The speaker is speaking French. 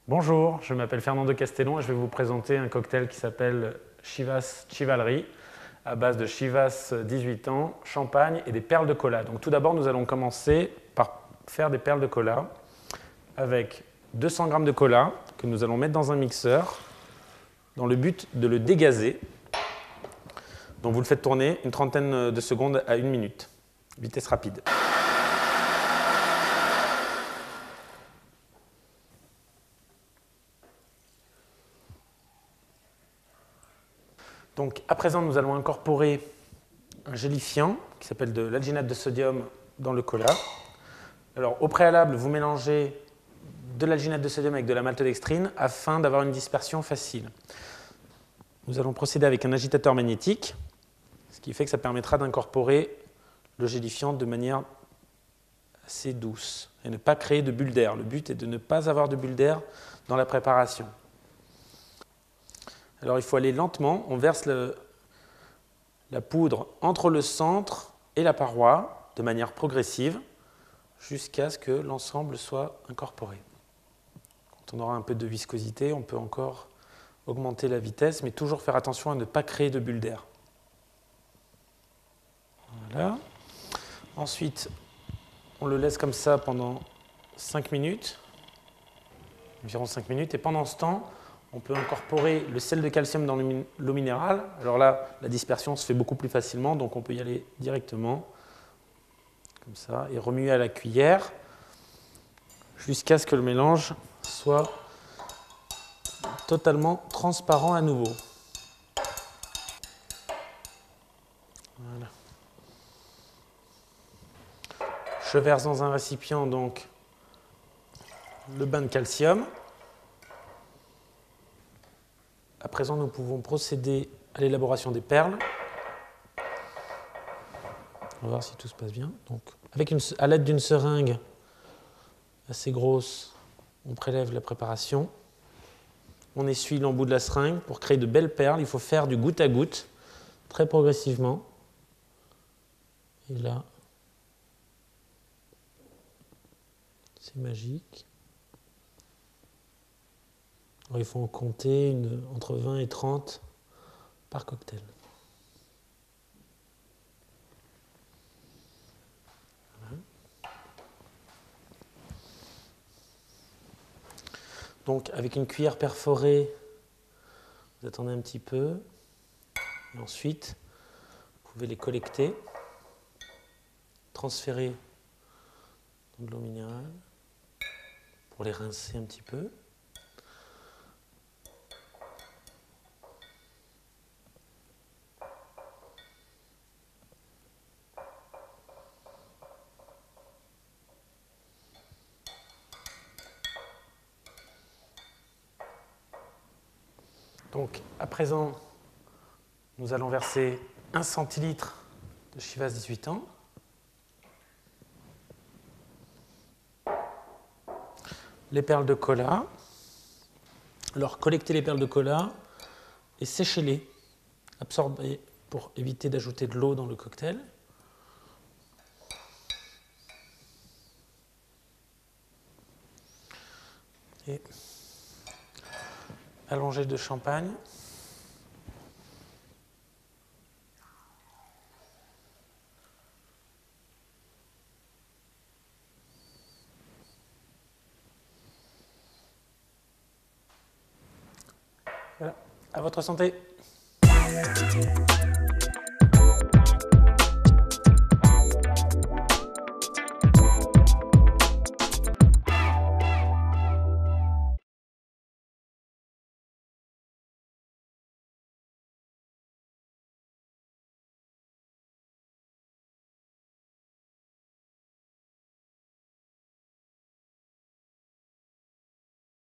Bonjour, je m'appelle Fernando Castellon et je vais vous présenter un cocktail qui s'appelle Chivas Chivalry à base de Chivas 18 ans, champagne et des perles de cola. Donc tout d'abord, nous allons commencer par faire des perles de cola avec 200 g de cola que nous allons mettre dans un mixeur dans le but de le dégazer. Donc vous le faites tourner une trentaine de secondes à 1 minute, vitesse rapide. Donc, à présent, nous allons incorporer un gélifiant qui s'appelle de l'alginate de sodium dans le cola. Alors, au préalable, vous mélangez de l'alginate de sodium avec de la maltodextrine afin d'avoir une dispersion facile. Nous allons procéder avec un agitateur magnétique, ce qui fait que ça permettra d'incorporer le gélifiant de manière assez douce et ne pas créer de bulles d'air. Le but est de ne pas avoir de bulles d'air dans la préparation. Alors il faut aller lentement, on verse la poudre entre le centre et la paroi de manière progressive jusqu'à ce que l'ensemble soit incorporé. Quand on aura un peu de viscosité, on peut encore augmenter la vitesse, mais toujours faire attention à ne pas créer de bulles d'air. Voilà. Ensuite, on le laisse comme ça pendant 5 minutes, environ 5 minutes, et pendant ce temps, on peut incorporer le sel de calcium dans l'eau minérale. Alors là, la dispersion se fait beaucoup plus facilement, donc on peut y aller directement, comme ça, et remuer à la cuillère jusqu'à ce que le mélange soit totalement transparent à nouveau. Voilà. Je verse dans un récipient donc le bain de calcium. À présent, nous pouvons procéder à l'élaboration des perles. On va voir si tout se passe bien. Donc, à l'aide d'une seringue assez grosse, on prélève la préparation. On essuie l'embout de la seringue pour créer de belles perles. Il faut faire du goutte à goutte, très progressivement. Et là, c'est magique. Alors, il faut en compter entre 20 et 30 par cocktail. Voilà. Donc, avec une cuillère perforée, vous attendez un petit peu. Et ensuite, vous pouvez les collecter, transférer dans de l'eau minérale pour les rincer un petit peu. Donc, à présent, nous allons verser 1 centilitre de Chivas 18 ans. Les perles de cola. Alors, collectez les perles de cola et séchez-les, absorbez pour éviter d'ajouter de l'eau dans le cocktail. Et allongez de champagne. Voilà, à votre santé.